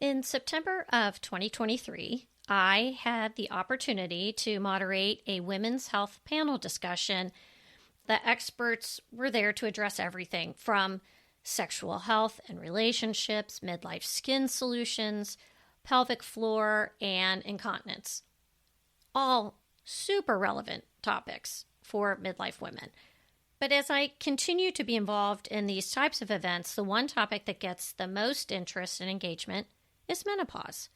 In September of 2023, I had the opportunity to moderate a women's health panel discussion. The experts were there to address everything from sexual health and relationships, midlife skin solutions, pelvic floor, and incontinence. All super relevant topics for midlife women. But as I continue to be involved in these types of events, the one topic that gets the most interest and engagement is menopause.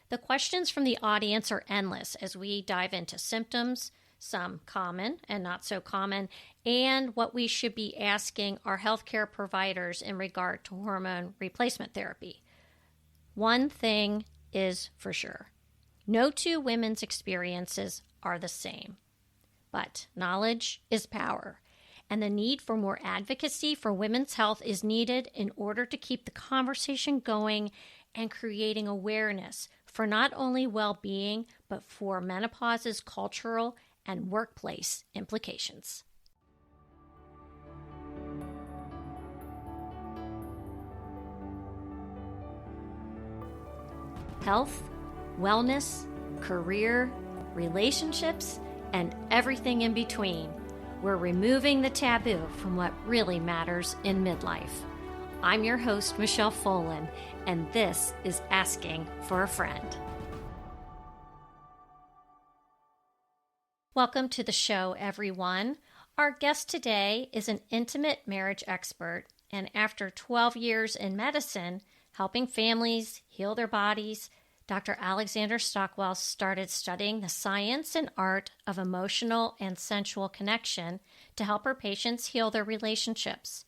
The questions from the audience are endless as we dive into symptoms, some common and not so common, and what we should be asking our healthcare providers in regard to hormone replacement therapy. One thing is for sure. No two women's experiences are the same. But knowledge is power, and the need for more advocacy for women's health is needed in order to keep the conversation going and creating awareness for not only well-being, but for menopause's cultural and workplace implications. Health, wellness, career, relationships, and everything in between. We're removing the taboo from what really matters in midlife. I'm your host, Michelle Folan, and this is Asking for a Friend. Welcome to the show, everyone. Our guest today is an intimate marriage expert, and after 12 years in medicine, helping families heal their bodies, Dr. Alexandra Stockwell started studying the science and art of emotional and sensual connection to help her patients heal their relationships.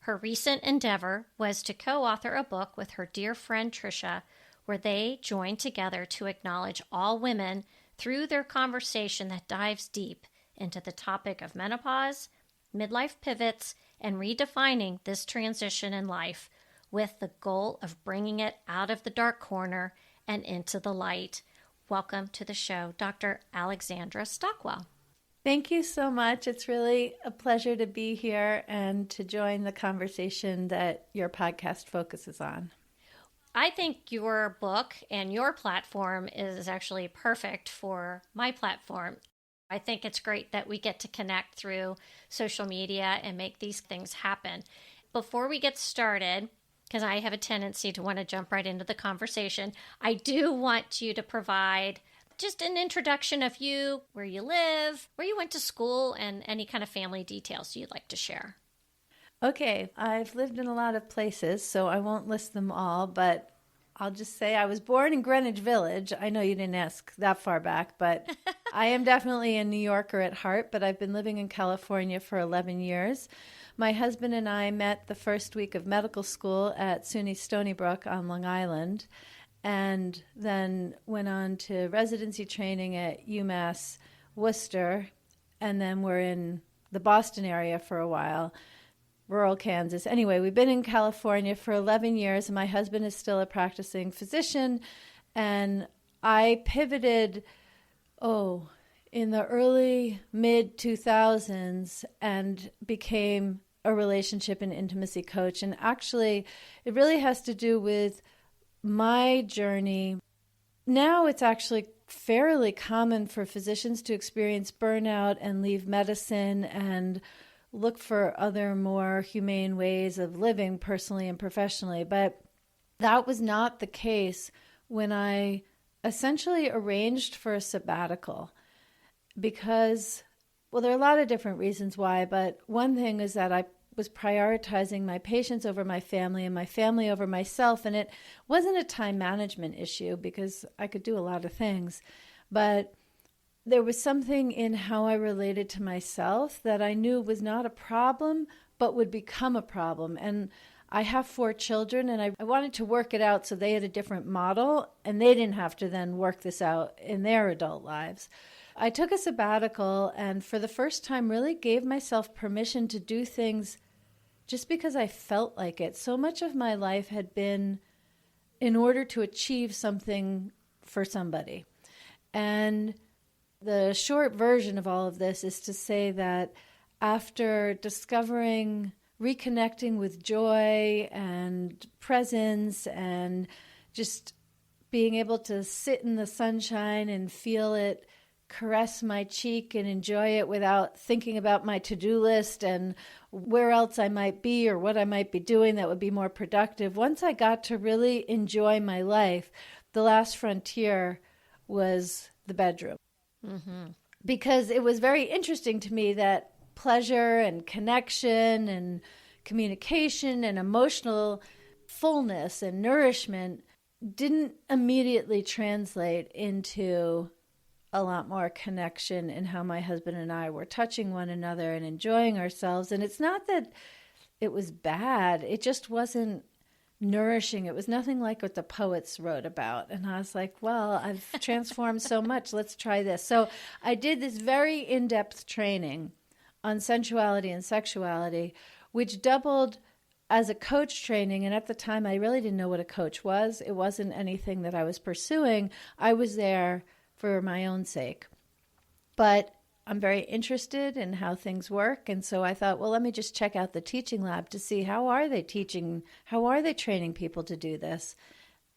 Her recent endeavor was to co-author a book with her dear friend Tricia, where they joined together to acknowledge all women through their conversation that dives deep into the topic of menopause, midlife pivots, and redefining this transition in life with the goal of bringing it out of the dark corner and into the light. Welcome to the show, Dr. Alexandra Stockwell. Thank you so much. It's really a pleasure to be here and to join the conversation that your podcast focuses on. I think your book and your platform is actually perfect for my platform. I think it's great that we get to connect through social media and make these things happen. Before we get started, because I have a tendency to want to jump right into the conversation, I do want you to provide just an introduction of you, where you live, where you went to school, and any kind of family details you'd like to share. Okay, I've lived in a lot of places, so I won't list them all, but I'll just say I was born in Greenwich Village. I know you didn't ask that far back, but I am definitely a New Yorker at heart, but I've been living in California for 11 years. My husband and I met the first week of medical school at SUNY Stony Brook on Long Island, and then went on to residency training at UMass Worcester, and then we're in the Boston area for a while, rural Kansas. Anyway, we've been in California for 11 years, and my husband is still a practicing physician, and I pivoted, in the early mid-2000s and became a relationship and intimacy coach. And actually, it really has to do with my journey. Now it's actually fairly common for physicians to experience burnout and leave medicine and look for other more humane ways of living personally and professionally. But that was not the case when I essentially arranged for a sabbatical because, well, there are a lot of different reasons why, but one thing is that I was prioritizing my patients over my family and my family over myself. And it wasn't a time management issue because I could do a lot of things, but there was something in how I related to myself that I knew was not a problem, but would become a problem. And I have 4 children, and I wanted to work it out so they had a different model, and they didn't have to then work this out in their adult lives. I took a sabbatical, and for the first time really gave myself permission to do things just because I felt like it. So much of my life had been in order to achieve something for somebody. And the short version of all of this is to say that after reconnecting with joy and presence and just being able to sit in the sunshine and feel it caress my cheek and enjoy it without thinking about my to-do list and where else I might be or what I might be doing that would be more productive. Once I got to really enjoy my life, the last frontier was the bedroom. Mm-hmm. Because it was very interesting to me that pleasure and connection and communication and emotional fullness and nourishment didn't immediately translate into a lot more connection in how my husband and I were touching one another and enjoying ourselves. And it's not that it was bad. It just wasn't nourishing. It was nothing like what the poets wrote about. And I was like, well, I've transformed so much. Let's try this. So I did this very in-depth training on sensuality and sexuality, which doubled as a coach training. And at the time, I really didn't know what a coach was. It wasn't anything that I was pursuing. I was there for my own sake. But I'm very interested in how things work. And so I thought, well, let me just check out the teaching lab to see how are they teaching, how are they training people to do this?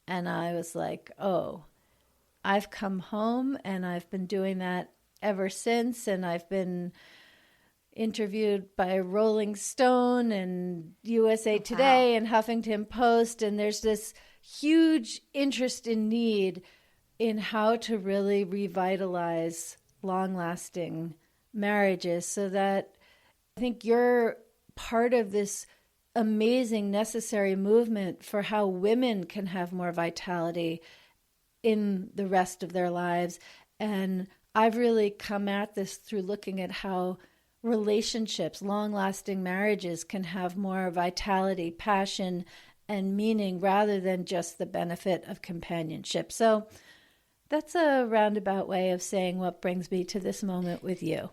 And I was like, oh, I've come home and I've been doing that ever since. And I've been interviewed by Rolling Stone and USA Today and Huffington Post. And there's this huge interest and need in how to really revitalize long-lasting marriages, so that I think you're part of this amazing, necessary movement for how women can have more vitality in the rest of their lives. And I've really come at this through looking at how relationships, long-lasting marriages can have more vitality, passion, and meaning rather than just the benefit of companionship. So that's a roundabout way of saying what brings me to this moment with you.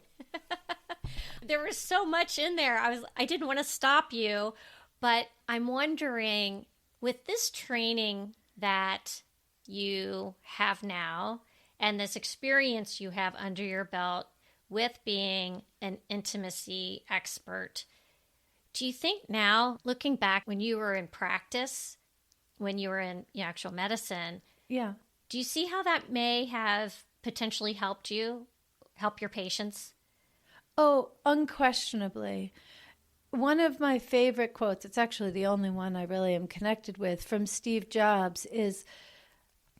There was so much in there. I didn't want to stop you, but I'm wondering, with this training that you have now and this experience you have under your belt with being an intimacy expert, do you think now, looking back when you were in practice, when you were in actual medicine, yeah, do you see how that may have potentially help your patients? Oh, unquestionably. One of my favorite quotes, it's actually the only one I really am connected with, from Steve Jobs is,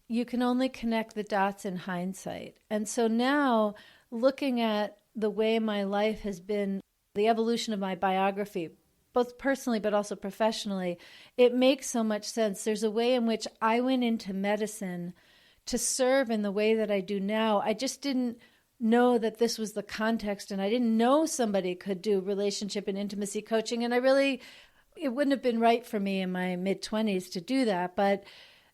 you can only connect the dots in hindsight. And so now, looking at the way my life has been, the evolution of my biography, both personally but also professionally, it makes so much sense. There's a way in which I went into medicine to serve in the way that I do now. I just didn't know that this was the context, and I didn't know somebody could do relationship and intimacy coaching. And it wouldn't have been right for me in my mid-20s to do that. But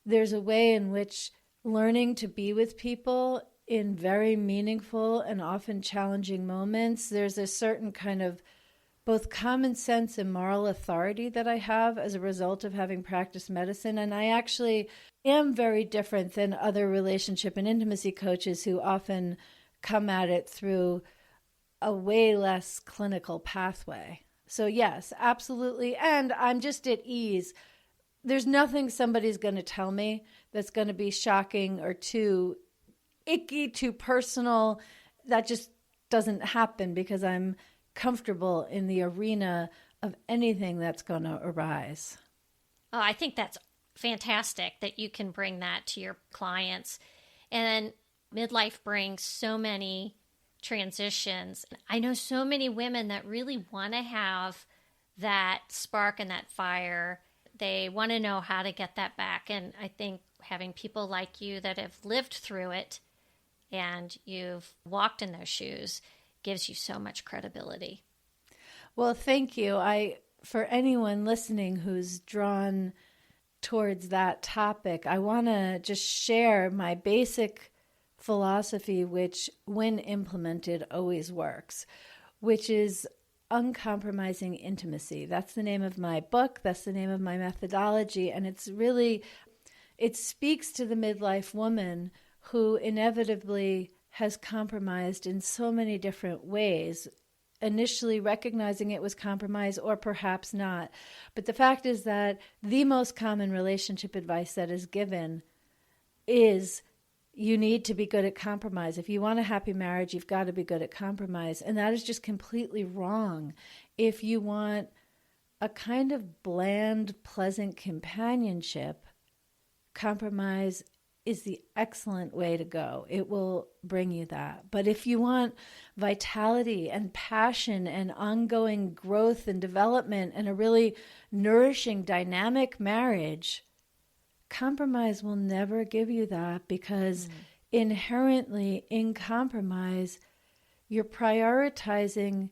there's a way in which learning to be with people in very meaningful and often challenging moments, there's a certain kind of both common sense and moral authority that I have as a result of having practiced medicine. And I actually am very different than other relationship and intimacy coaches who often come at it through a way less clinical pathway. So yes, absolutely. And I'm just at ease. There's nothing somebody's going to tell me that's going to be shocking or too icky, too personal. That just doesn't happen because I'm comfortable in the arena of anything that's going to arise. Oh, I think that's fantastic that you can bring that to your clients. And midlife brings so many transitions. I know so many women that really want to have that spark and that fire. They want to know how to get that back. And I think having people like you that have lived through it and you've walked in those shoes gives you so much credibility. Well, thank you. For anyone listening who's drawn towards that topic, I want to just share my basic philosophy, which when implemented always works, which is uncompromising intimacy. That's the name of my book. That's the name of my methodology. And it speaks to the midlife woman who inevitably has compromised in so many different ways initially recognizing it was compromise or perhaps not. But the fact is that the most common relationship advice that is given is you need to be good at compromise. If you want a happy marriage, you've got to be good at compromise. And that is just completely wrong. If you want a kind of bland, pleasant companionship, compromise is the excellent way to go. It will bring you that. But if you want vitality and passion and ongoing growth and development and a really nourishing, dynamic marriage, compromise will never give you that, because inherently in compromise, you're prioritizing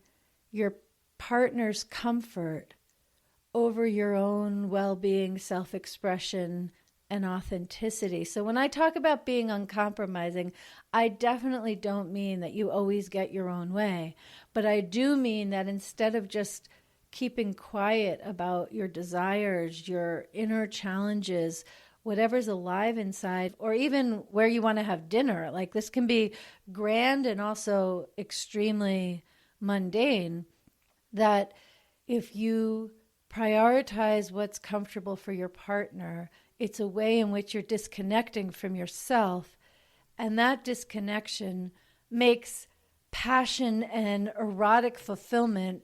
your partner's comfort over your own well-being, self-expression, and authenticity. So when I talk about being uncompromising, I definitely don't mean that you always get your own way, but I do mean that instead of just keeping quiet about your desires, your inner challenges, whatever's alive inside, or even where you want to have dinner, like this can be grand and also extremely mundane, that if you prioritize what's comfortable for your partner, it's a way in which you're disconnecting from yourself, and that disconnection makes passion and erotic fulfillment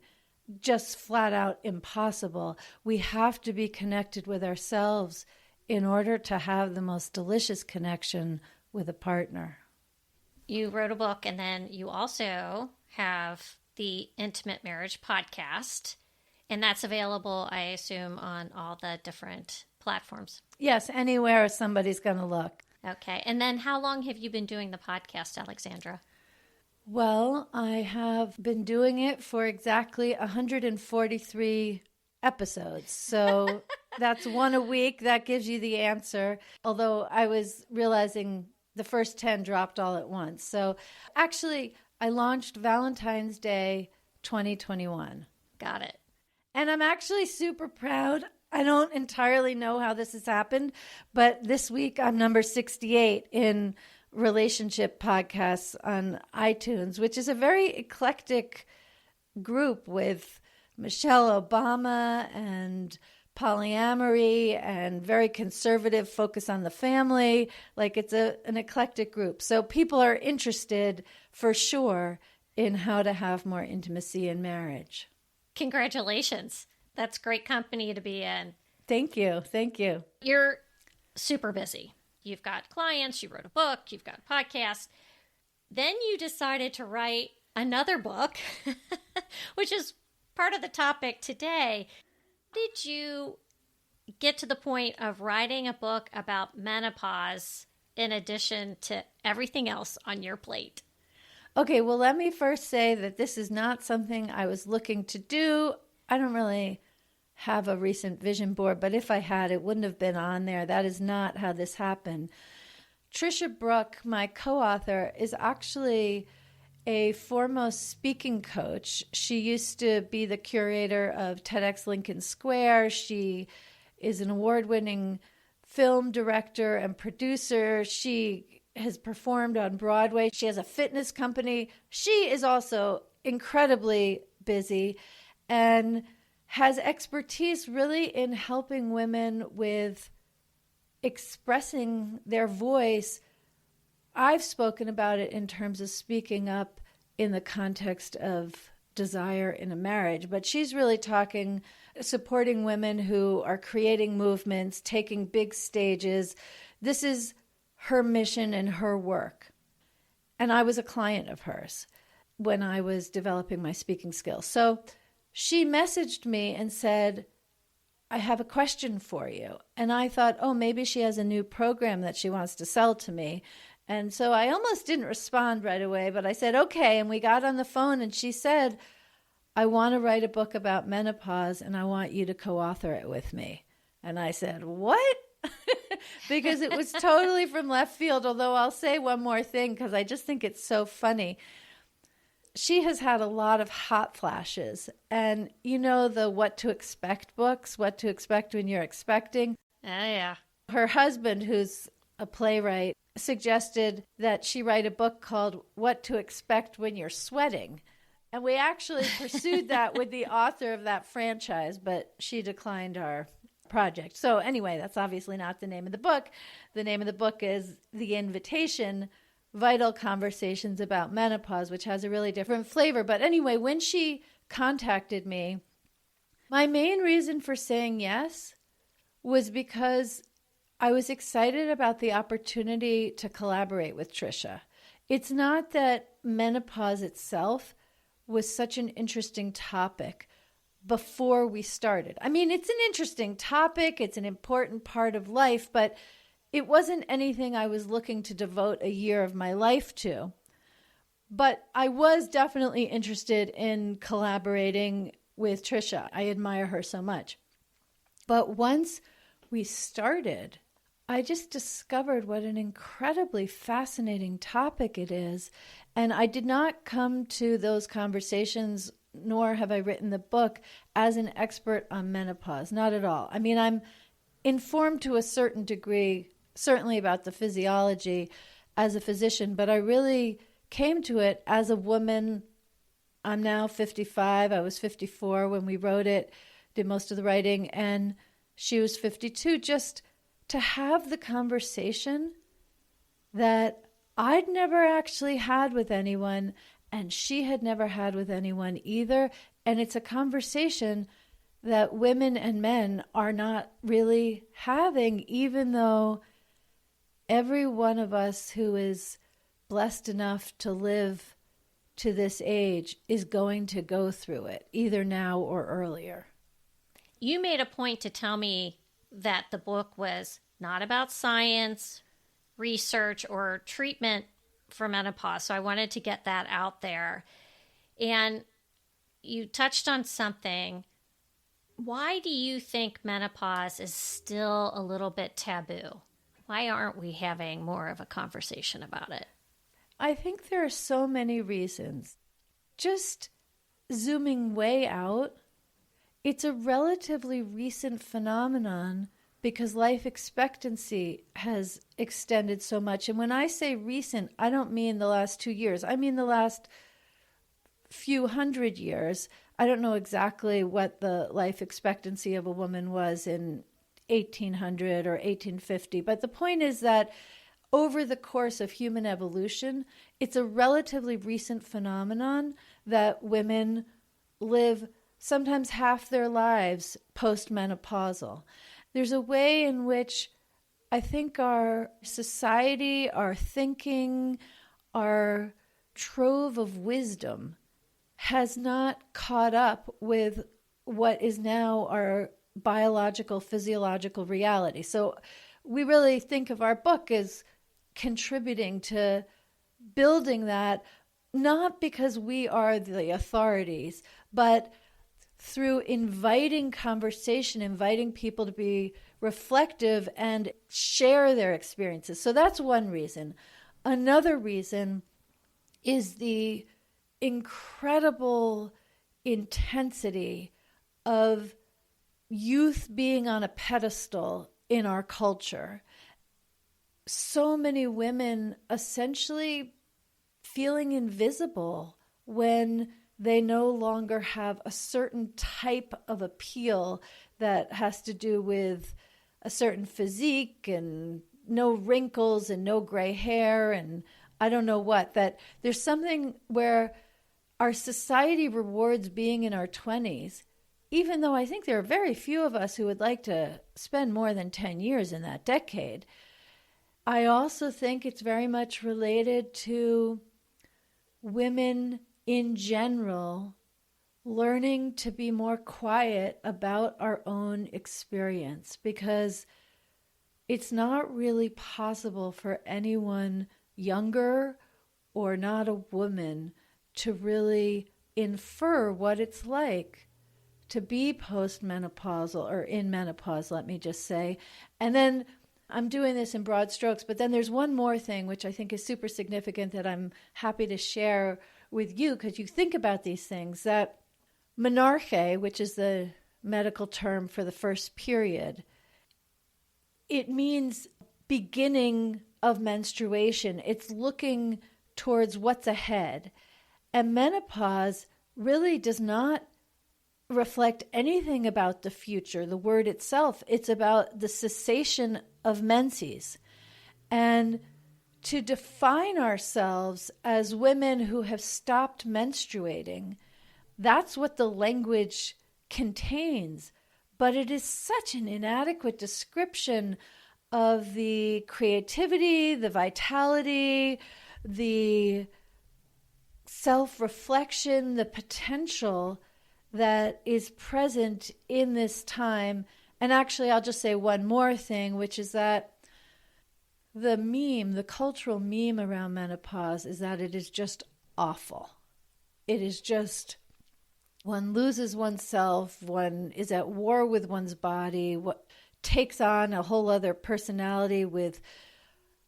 just flat out impossible. We have to be connected with ourselves in order to have the most delicious connection with a partner. You wrote a book, and then you also have the Intimate Marriage podcast, and that's available, I assume, on all the different platforms. Yes, anywhere somebody's going to look. Okay. And then how long have you been doing the podcast, Alexandra? Well, I have been doing it for exactly 143 episodes. So that's one a week. That gives you the answer. Although I was realizing the first 10 dropped all at once. So actually, I launched Valentine's Day 2021. Got it. And I'm actually super proud. I don't entirely know how this has happened, but this week I'm number 68 in relationship podcasts on iTunes, which is a very eclectic group with Michelle Obama and polyamory and very conservative focus on the family. Like it's an eclectic group. So people are interested for sure in how to have more intimacy in marriage. Congratulations. That's great company to be in. Thank you. Thank you. You're super busy. You've got clients, you wrote a book, you've got a podcast. Then you decided to write another book, which is part of the topic today. Did you get to the point of writing a book about menopause in addition to everything else on your plate? Okay, well, let me first say that this is not something I was looking to do. I don't really have a recent vision board, but if I had, it wouldn't have been on there. That is not how this happened. Tricia Brouk, my co-author, is actually a foremost speaking coach. She used to be the curator of TEDx Lincoln Square. She is an award-winning film director and producer. She has performed on Broadway. She has a fitness company. She is also incredibly busy and has expertise really in helping women with expressing their voice. I've spoken about it in terms of speaking up in the context of desire in a marriage, but she's really supporting women who are creating movements, taking big stages. This is her mission and her work. And I was a client of hers when I was developing my speaking skills. So she messaged me and said, I have a question for you. And I thought, oh, maybe she has a new program that she wants to sell to me. And so I almost didn't respond right away, but I said, okay. And we got on the phone and she said, I want to write a book about menopause and I want you to co-author it with me. And I said, what? Because it was totally from left field. Although I'll say one more thing because I just think it's so funny. She has had a lot of hot flashes. And you know the What to Expect books, What to Expect When You're Expecting? Oh, yeah. Her husband, who's a playwright, suggested that she write a book called What to Expect When You're Sweating. And we actually pursued that with the author of that franchise, but she declined our project. So anyway, that's obviously not the name of the book. The name of the book is The Invitation, Vital Conversations About Menopause, which has a really different flavor. But anyway, when she contacted me, my main reason for saying yes was because I was excited about the opportunity to collaborate with Tricia. It's not that menopause itself was such an interesting topic before we started. I mean, it's an interesting topic. It's an important part of life, but it wasn't anything I was looking to devote a year of my life to. But I was definitely interested in collaborating with Tricia. I admire her so much. But once we started, I just discovered what an incredibly fascinating topic it is. And I did not come to those conversations, nor have I written the book, as an expert on menopause. Not at all. I mean, I'm informed to a certain degree, certainly about the physiology as a physician, but I really came to it as a woman. I'm now 55. I was 54 when we wrote it, did most of the writing, and she was 52. Just to have the conversation that I'd never actually had with anyone, and she had never had with anyone either. And it's a conversation that women and men are not really having, even though every one of us who is blessed enough to live to this age is going to go through it, either now or earlier. You made a point to tell me that the book was not about science, research, or treatment for menopause. So I wanted to get that out there. And you touched on something. Why do you think menopause is still a little bit taboo? Why aren't we having more of a conversation about it? I think there are so many reasons. Just zooming way out, it's a relatively recent phenomenon because life expectancy has extended so much. And when I say recent, I don't mean the last 2 years. I mean the last few hundred years. I don't know exactly what the life expectancy of a woman was in 1800 or 1850. But the point is that over the course of human evolution, it's a relatively recent phenomenon that women live sometimes half their lives postmenopausal. There's a way in which I think our society, our thinking, our trove of wisdom has not caught up with what is now our biological, physiological reality. So we really think of our book as contributing to building that, not because we are the authorities, but through inviting conversation, inviting people to be reflective and share their experiences. So that's one reason. Another reason is the incredible intensity of youth being on a pedestal in our culture. So many women essentially feeling invisible when they no longer have a certain type of appeal that has to do with a certain physique and no wrinkles and no gray hair and I don't know what. That there's something where our society rewards being in our 20s, even though I think there are very few of us who would like to spend more than 10 years in that decade. I also think it's very much related to women in general learning to be more quiet about our own experience, because it's not really possible for anyone younger or not a woman to really infer what it's like to be postmenopausal or in menopause, let me just say. And then I'm doing this in broad strokes, but then there's one more thing which I think is super significant that I'm happy to share with you, because you think about these things, that menarche, which is the medical term for the first period, it means beginning of menstruation. It's looking towards what's ahead. And menopause really does not reflect anything about the future, the word itself. It's about the cessation of menses. And to define ourselves as women who have stopped menstruating, that's what the language contains. But it is such an inadequate description of the creativity, the vitality, the self-reflection, the potential that is present in this time. And actually, I'll just say one more thing, which is that the cultural meme around menopause is that it is just awful. It is just, one loses oneself, one is at war with one's body, what takes on a whole other personality with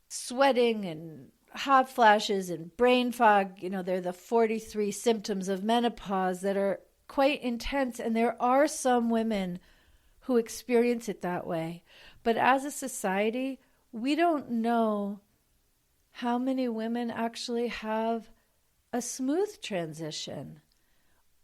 sweating and hot flashes and brain fog. They're the 43 symptoms of menopause that are quite intense. And there are some women who experience it that way. But as a society, we don't know how many women actually have a smooth transition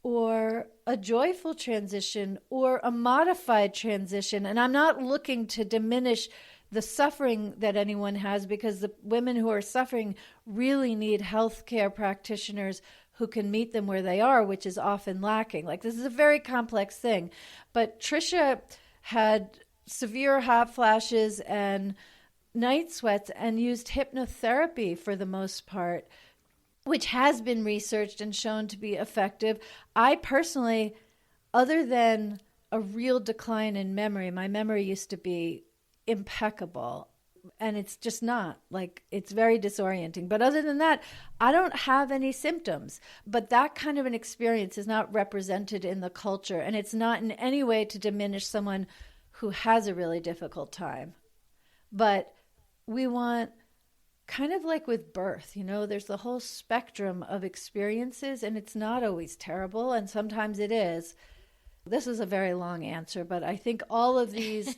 or a joyful transition or a modified transition. And I'm not looking to diminish the suffering that anyone has, because the women who are suffering really need healthcare practitioners who can meet them where they are, which is often lacking. Like, this is a very complex thing. But Tricia had severe hot flashes and night sweats and used hypnotherapy for the most part, which has been researched and shown to be effective. I personally, other than a real decline in memory, my memory used to be impeccable, and it's just not. Like, it's very disorienting. But other than that, I don't have any symptoms. But that kind of an experience is not represented in the culture, and it's not in any way to diminish someone who has a really difficult time. But we want, kind of like with birth, there's the whole spectrum of experiences, and it's not always terrible, and sometimes it is. This is a very long answer, but I think all of these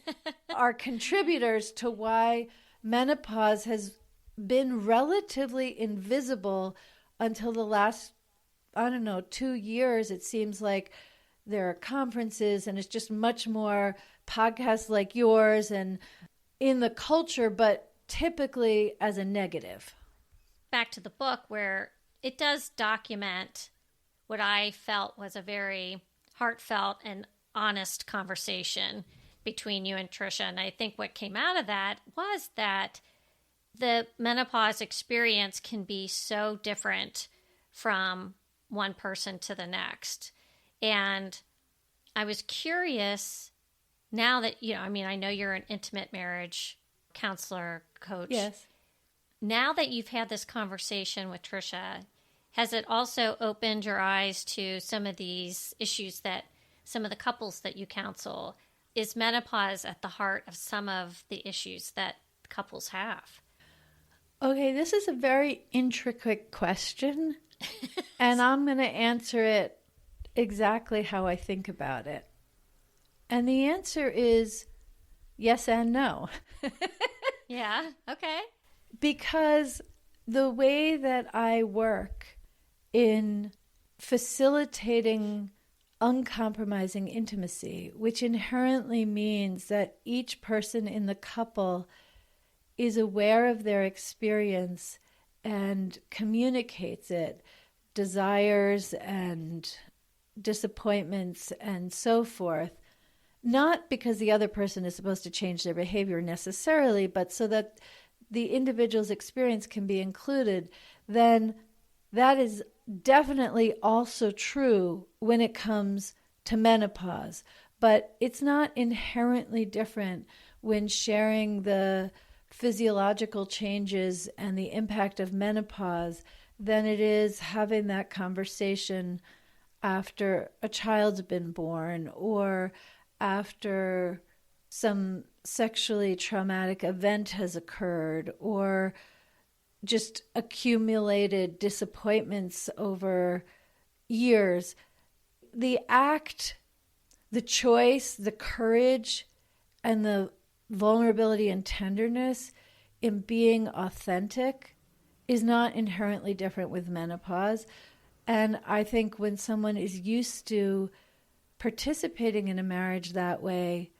are contributors to why menopause has been relatively invisible until the last, 2 years. It seems like there are conferences, and it's just much more podcasts like yours and in the culture, but typically as a negative. Back to the book, where it does document what I felt was a very heartfelt and honest conversation between you and Tricia. And I think what came out of that was that the menopause experience can be so different from one person to the next. And I was curious, now that, I know you're an intimate marriage counselor, coach. Yes. Now that you've had this conversation with Tricia, has it also opened your eyes to some of these issues that some of the couples that you counsel? Is menopause at the heart of some of the issues that couples have? Okay, this is a very intricate question, and I'm going to answer it exactly how I think about it. And the answer is yes and no. Yeah, okay. Because the way that I work in facilitating uncompromising intimacy, which inherently means that each person in the couple is aware of their experience and communicates it, desires and disappointments and so forth, not because the other person is supposed to change their behavior necessarily, but so that the individual's experience can be included, then that is definitely also true when it comes to menopause. But it's not inherently different when sharing the physiological changes and the impact of menopause than it is having that conversation after a child's been born or after some sexually traumatic event has occurred or just accumulated disappointments over years. The act, the choice, the courage, and the vulnerability and tenderness in being authentic is not inherently different with menopause. And I think when someone is used to participating in a marriage that way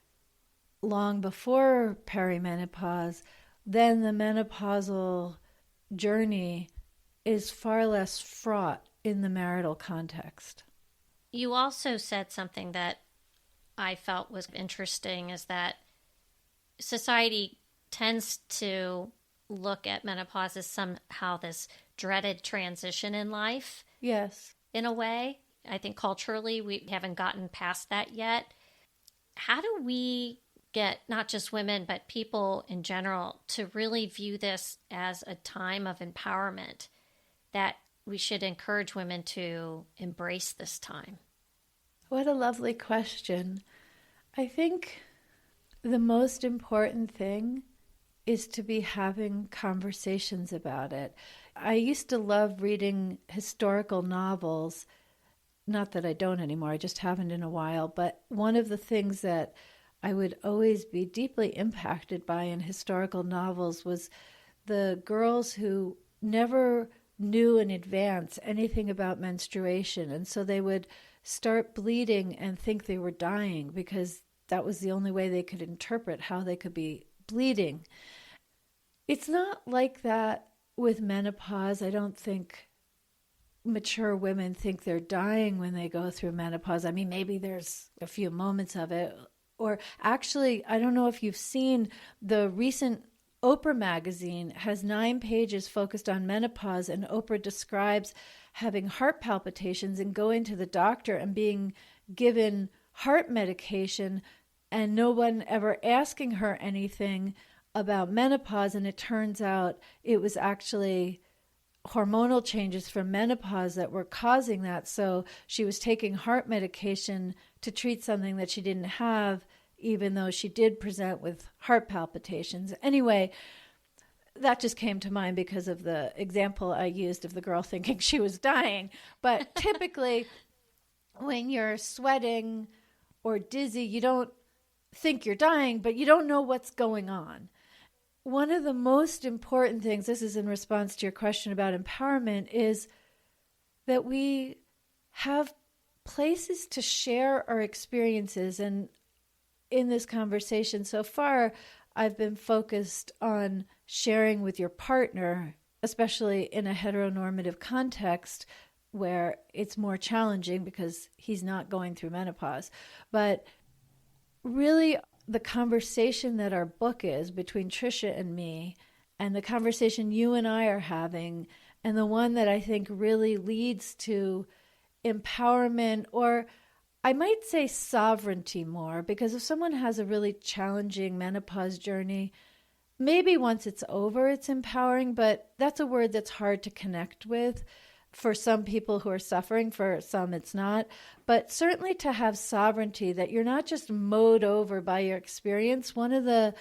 long before perimenopause, then the menopausal journey is far less fraught in the marital context. You also said something that I felt was interesting, is that society tends to look at menopause as somehow this dreaded transition in life. Yes. In a way, I think culturally we haven't gotten past that yet. How do we get not just women, but people in general to really view this as a time of empowerment, that we should encourage women to embrace this time? What a lovely question. I think the most important thing is to be having conversations about it. I used to love reading historical novels. Not that I don't anymore, I just haven't in a while. But one of the things that I would always be deeply impacted by in historical novels was the girls who never knew in advance anything about menstruation. And so they would start bleeding and think they were dying because that was the only way they could interpret how they could be bleeding. It's not like that with menopause. I don't think mature women think they're dying when they go through menopause. I mean, maybe there's a few moments of it. Or actually, I don't know if you've seen the recent Oprah magazine has 9 pages focused on menopause, and Oprah describes having heart palpitations and going to the doctor and being given heart medication and no one ever asking her anything about menopause. And it turns out it was actually hormonal changes from menopause that were causing that. So she was taking heart medication to treat something that she didn't have, even though she did present with heart palpitations. Anyway, that just came to mind because of the example I used of the girl thinking she was dying. But typically, when you're sweating or dizzy, you don't think you're dying, but you don't know what's going on. One of the most important things, this is in response to your question about empowerment, is that we have places to share our experiences. And in this conversation so far, I've been focused on sharing with your partner, especially in a heteronormative context where it's more challenging because he's not going through menopause. But really, the conversation that our book is between Tricia and me, and the conversation you and I are having, and the one that I think really leads to empowerment, or I might say sovereignty more, because if someone has a really challenging menopause journey, maybe once it's over, it's empowering, but that's a word that's hard to connect with. For some people who are suffering, for some it's not. But certainly to have sovereignty, that you're not just mowed over by your experience. One of the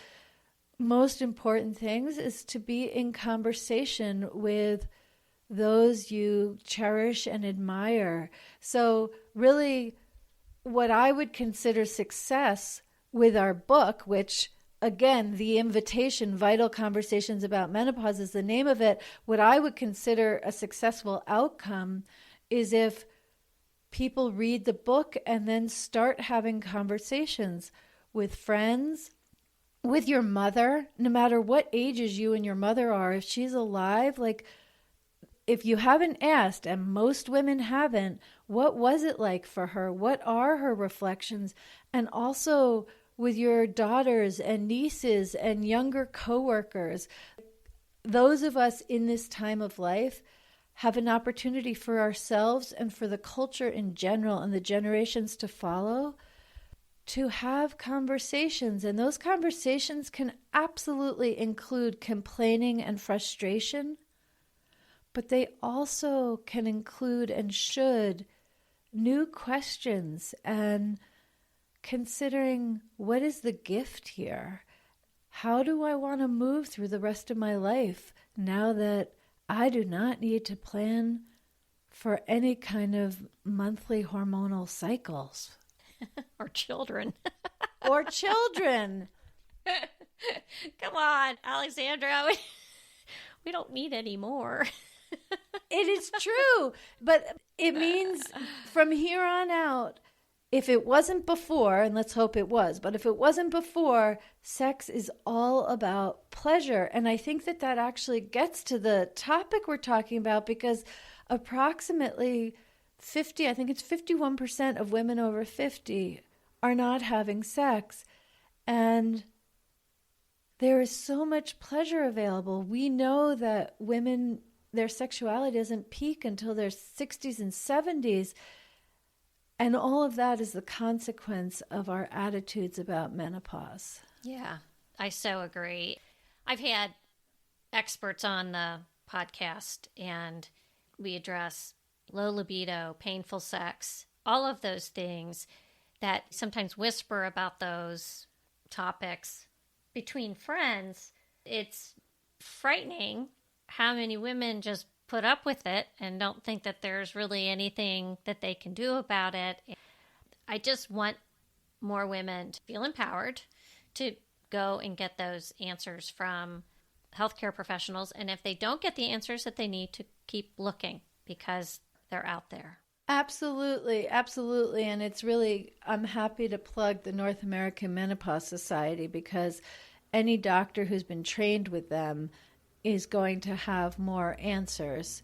most important things is to be in conversation with those you cherish and admire. So really, what I would consider success with our book, which again, the invitation, Vital Conversations About Menopause is the name of it. What I would consider a successful outcome is if people read the book and then start having conversations with friends, with your mother, no matter what ages you and your mother are. If she's alive, like, if you haven't asked, and most women haven't, what was it like for her? What are her reflections? And also with your daughters and nieces and younger coworkers. Those of us in this time of life have an opportunity for ourselves and for the culture in general and the generations to follow to have conversations. And those conversations can absolutely include complaining and frustration, but they also can include, and should, new questions and considering, what is the gift here? How do I want to move through the rest of my life now that I do not need to plan for any kind of monthly hormonal cycles? Or children. Or children. Come on, Alexandra. We don't need any more. It is true. But it means from here on out, if it wasn't before, and let's hope it was, but if it wasn't before, sex is all about pleasure. And I think that that actually gets to the topic we're talking about, because approximately 50, I think it's 51% of women over 50 are not having sex. And there is so much pleasure available. We know that women, their sexuality doesn't peak until their 60s and 70s. And all of that is the consequence of our attitudes about menopause. Yeah, I so agree. I've had experts on the podcast, and we address low libido, painful sex, all of those things that sometimes whisper about those topics between friends. It's frightening how many women just put up with it and don't think that there's really anything that they can do about it. I just want more women to feel empowered to go and get those answers from healthcare professionals. And if they don't get the answers, that they need to keep looking, because they're out there. Absolutely, absolutely. And it's really, I'm happy to plug the North American Menopause Society, because any doctor who's been trained with them is going to have more answers,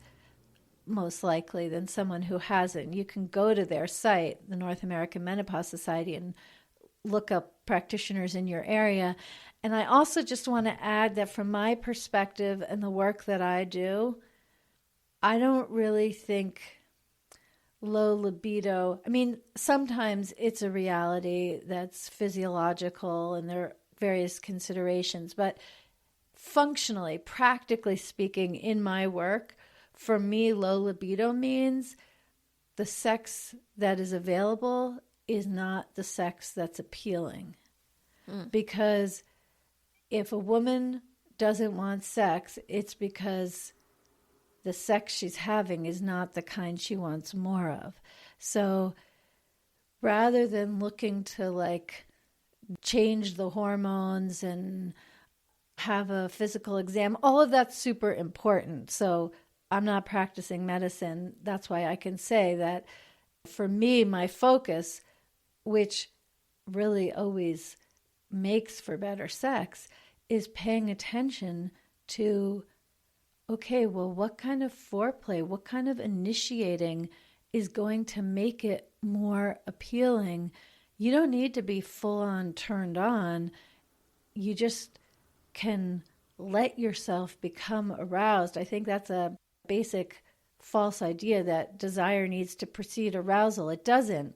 most likely, than someone who hasn't. You can go to their site, the North American Menopause Society, and look up practitioners in your area. And I also just want to add that from my perspective and the work that I do, I don't really think low libido, I mean, sometimes it's a reality that's physiological and there are various considerations, but functionally, practically speaking, in my work, for me, low libido means the sex that is available is not the sex that's appealing. Because if a woman doesn't want sex, it's because the sex she's having is not the kind she wants more of. So rather than looking to change the hormones and have a physical exam, all of that's super important. So I'm not practicing medicine. That's why I can say that for me, my focus, which really always makes for better sex, is paying attention to, okay, well, what kind of foreplay, what kind of initiating is going to make it more appealing? You don't need to be full on turned on. You just can let yourself become aroused. I think that's a basic false idea that desire needs to precede arousal. It doesn't.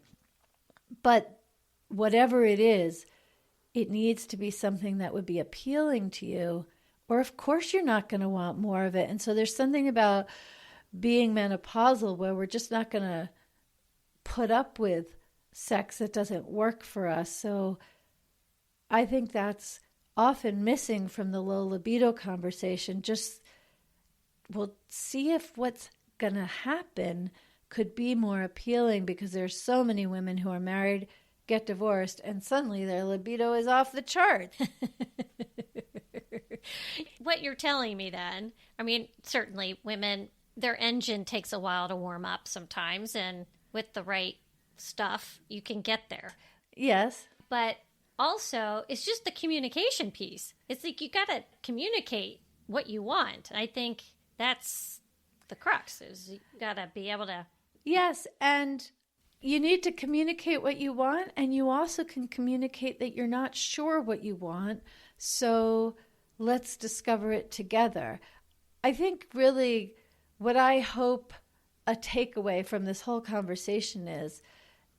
But whatever it is, it needs to be something that would be appealing to you, or of course you're not going to want more of it. And so there's something about being menopausal where we're just not going to put up with sex that doesn't work for us. So I think that's often missing from the low libido conversation. Just, well, see if what's going to happen could be more appealing, because there's so many women who are married, get divorced, and suddenly their libido is off the chart. What you're telling me then, I mean, certainly women, their engine takes a while to warm up sometimes, and with the right stuff, you can get there. Yes. But also, it's just the communication piece. It's like you got to communicate what you want. I think that's the crux, is you got to be able to. Yes, and you need to communicate what you want, and you also can communicate that you're not sure what you want, so let's discover it together. I think really what I hope a takeaway from this whole conversation is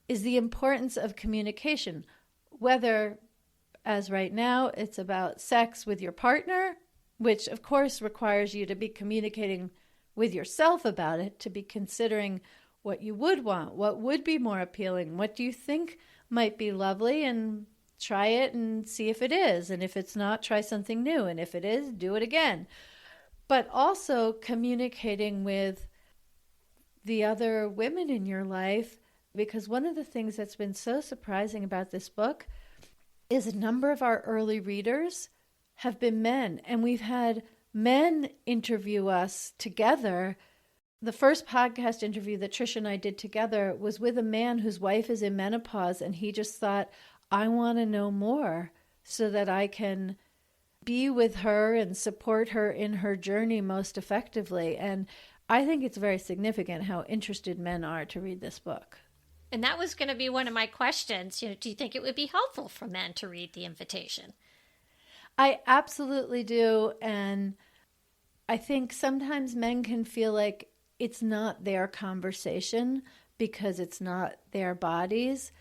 the importance of communication, whether, as right now, it's about sex with your partner, which of course requires you to be communicating with yourself about it, to be considering what you would want, what would be more appealing, what do you think might be lovely, and try it and see if it is. And if it's not, try something new. And if it is, do it again. But also communicating with the other women in your life, because one of the things that's been so surprising about this book is a number of our early readers have been men. And we've had men interview us together. The first podcast interview that Tricia and I did together was with a man whose wife is in menopause, and he just thought, I want to know more so that I can be with her and support her in her journey most effectively. And I think it's very significant how interested men are to read this book. And that was going to be one of my questions. Do you think it would be helpful for men to read the invitation? I absolutely do. And I think sometimes men can feel like it's not their conversation because it's not their bodies.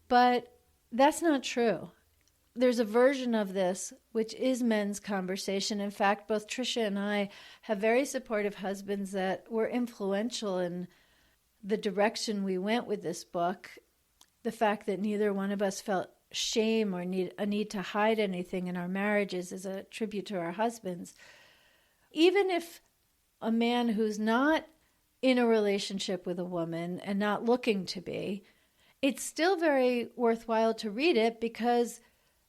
But that's not true. There's a version of this which is men's conversation. In fact, both Tricia and I have very supportive husbands that were influential in the direction we went with this book. The fact that neither one of us felt shame or a need to hide anything in our marriages is a tribute to our husbands. Even if a man who's not in a relationship with a woman and not looking to be, it's still very worthwhile to read it because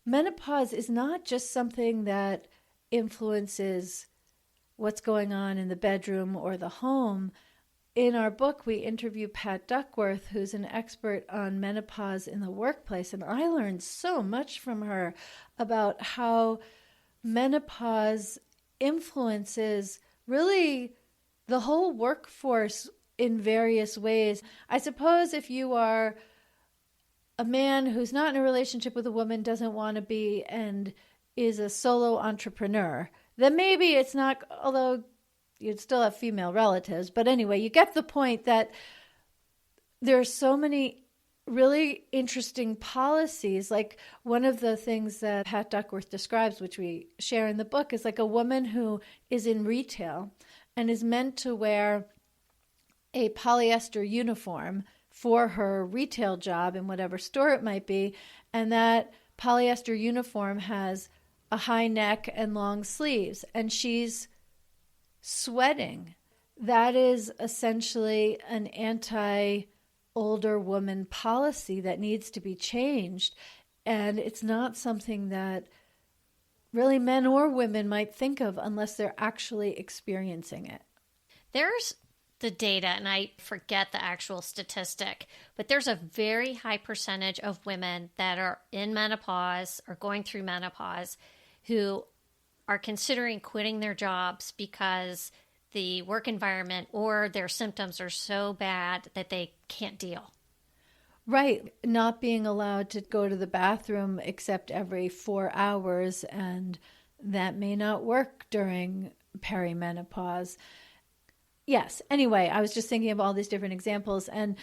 menopause is not just something that influences what's going on in the bedroom or the home. In our book, we interview Pat Duckworth, who's an expert on menopause in the workplace, and I learned so much from her about how menopause influences really the whole workforce in various ways. I suppose if you are a man who's not in a relationship with a woman, doesn't want to be, and is a solo entrepreneur, then maybe it's not, although you'd still have female relatives. But anyway, you get the point that there are so many really interesting policies. Like one of the things that Pat Duckworth describes, which we share in the book, is like a woman who is in retail and is meant to wear a polyester uniform for her retail job in whatever store it might be, and that polyester uniform has a high neck and long sleeves, and she's sweating. That is essentially an anti-older woman policy that needs to be changed, and it's not something that really men or women might think of unless they're actually experiencing it. There's the data, and I forget the actual statistic, but there's a very high percentage of women that are in menopause or going through menopause who are considering quitting their jobs because the work environment or their symptoms are so bad that they can't deal. Right. Not being allowed to go to the bathroom except every 4 hours, and that may not work during perimenopause. Yes. Anyway, I was just thinking of all these different examples. And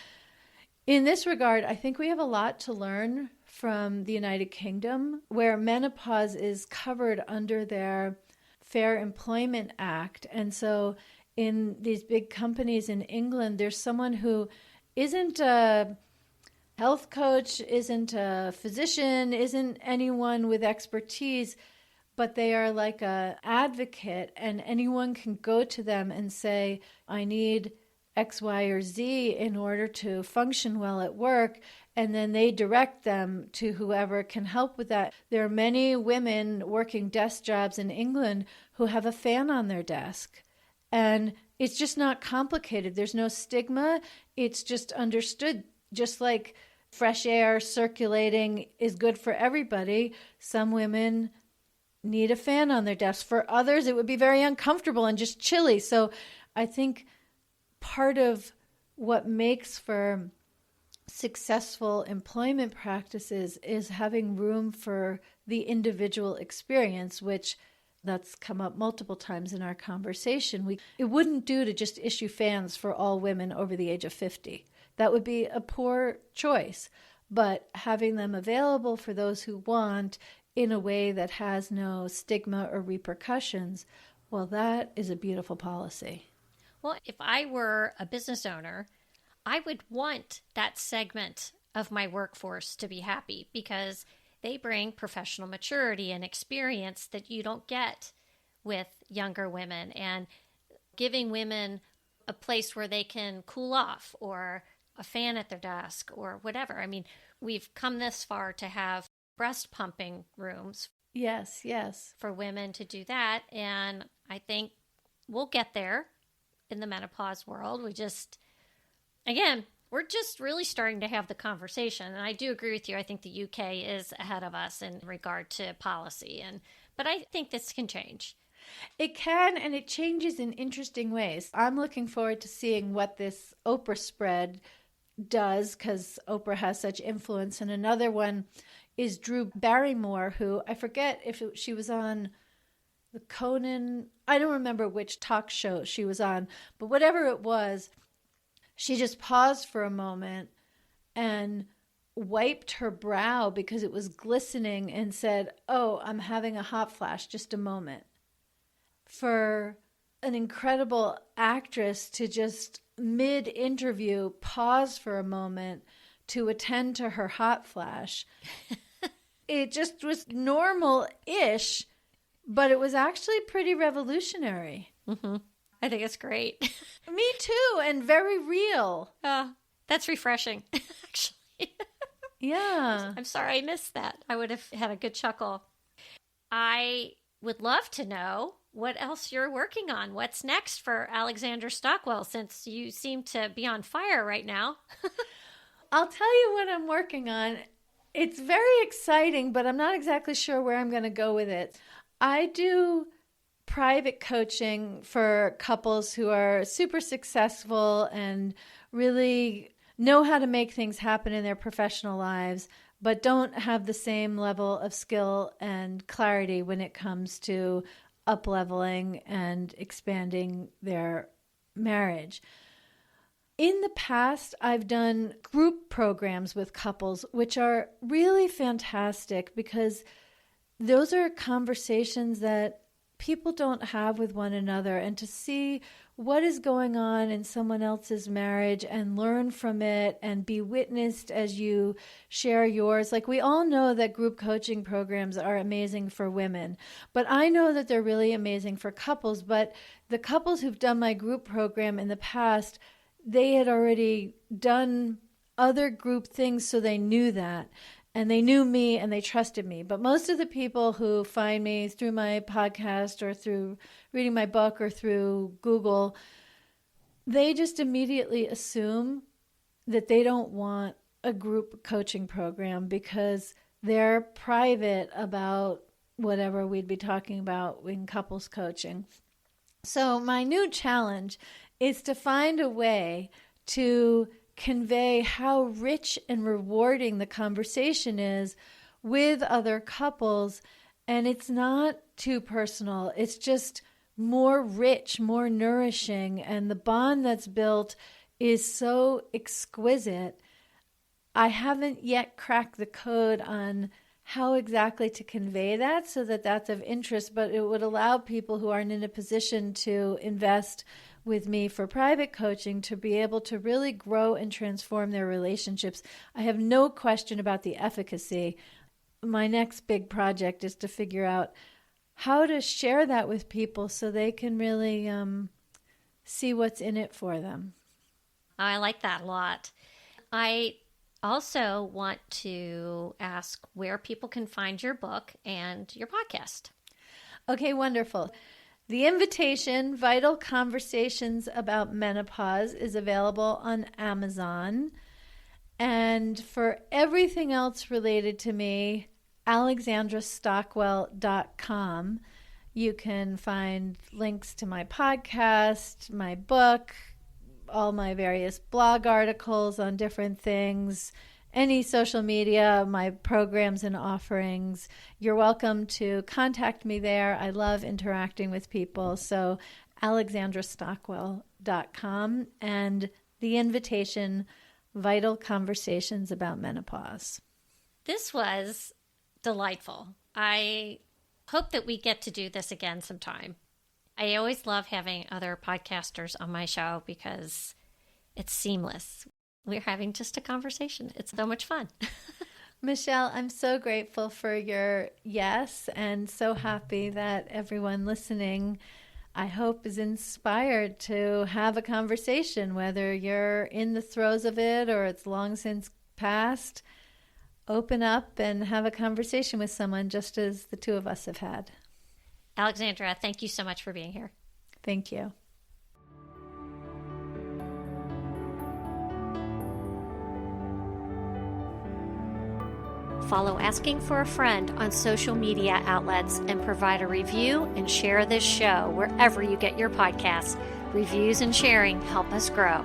in this regard, I think we have a lot to learn from the United Kingdom, where menopause is covered under their Fair Employment Act. And so in these big companies in England, there's someone who isn't a health coach, isn't a physician, isn't anyone with expertise, but they are like an advocate, and anyone can go to them and say, I need X, Y, or Z in order to function well at work. And then they direct them to whoever can help with that. There are many women working desk jobs in England who have a fan on their desk. And it's just not complicated. There's no stigma. It's just understood. Just like fresh air circulating is good for everybody, some women need a fan on their desk. For others, it would be very uncomfortable and just chilly. So I think part of what makes for successful employment practices is having room for the individual experience, which that's come up multiple times in our conversation. It wouldn't do to just issue fans for all women over the age of 50. That would be a poor choice. But having them available for those who want in a way that has no stigma or repercussions, well, that is a beautiful policy. Well, if I were a business owner, I would want that segment of my workforce to be happy because they bring professional maturity and experience that you don't get with younger women, and giving women a place where they can cool off or a fan at their desk or whatever. I mean, we've come this far to have breast pumping rooms. Yes. For women to do that. And I think we'll get there in the menopause world. Again, we're just really starting to have the conversation. And I do agree with you. I think the UK is ahead of us in regard to policy. But I think this can change. It can, and it changes in interesting ways. I'm looking forward to seeing what this Oprah spread does, because Oprah has such influence. And another one is Drew Barrymore, who I forget if she was on the Conan. I don't remember which talk show she was on, but whatever it was, she just paused for a moment and wiped her brow because it was glistening and said, "Oh, I'm having a hot flash, just a moment." For an incredible actress to just mid-interview pause for a moment to attend to her hot flash, it just was normal-ish, but it was actually pretty revolutionary. Mm-hmm. I think it's great. Me too, and very real. That's refreshing, actually. Yeah. I'm sorry I missed that. I would have had a good chuckle. I would love to know what else you're working on. What's next for Alexandra Stockwell, since you seem to be on fire right now? I'll tell you what I'm working on. It's very exciting, but I'm not exactly sure where I'm going to go with it. I do private coaching for couples who are super successful and really know how to make things happen in their professional lives, but don't have the same level of skill and clarity when it comes to up-leveling and expanding their marriage. In the past, I've done group programs with couples, which are really fantastic because those are conversations that people don't have with one another, and to see what is going on in someone else's marriage and learn from it and be witnessed as you share yours. Like, we all know that group coaching programs are amazing for women, but I know that they're really amazing for couples. But the couples who've done my group program in the past, they had already done other group things, so they knew that. And they knew me and they trusted me. But most of the people who find me through my podcast or through reading my book or through Google, they just immediately assume that they don't want a group coaching program because they're private about whatever we'd be talking about in couples coaching. So my new challenge is to find a way to convey how rich and rewarding the conversation is with other couples. And it's not too personal. It's just more rich, more nourishing. And the bond that's built is so exquisite. I haven't yet cracked the code on how exactly to convey that so that that's of interest, but it would allow people who aren't in a position to invest with me for private coaching to be able to really grow and transform their relationships. I have no question about the efficacy. My next big project is to figure out how to share that with people so they can really see what's in it for them. I like that a lot. I also want to ask where people can find your book and your podcast. Okay, wonderful. The Invitation, Vital Conversations About Menopause, is available on Amazon. And for everything else related to me, alexandrastockwell.com. You can find links to my podcast, my book, all my various blog articles on different things, any social media, my programs and offerings. You're welcome to contact me there. I love interacting with people. So alexandrastockwell.com and The Invitation, Vital Conversations About Menopause. This was delightful. I hope that we get to do this again sometime. I always love having other podcasters on my show because it's seamless. We're having just a conversation. It's so much fun. Michelle, I'm so grateful for your yes and so happy that everyone listening, I hope, is inspired to have a conversation, whether you're in the throes of it or it's long since passed. Open up and have a conversation with someone just as the two of us have had. Alexandra, thank you so much for being here. Thank you. Follow Asking for a Friend on social media outlets and provide a review and share this show wherever you get your podcasts. Reviews and sharing help us grow.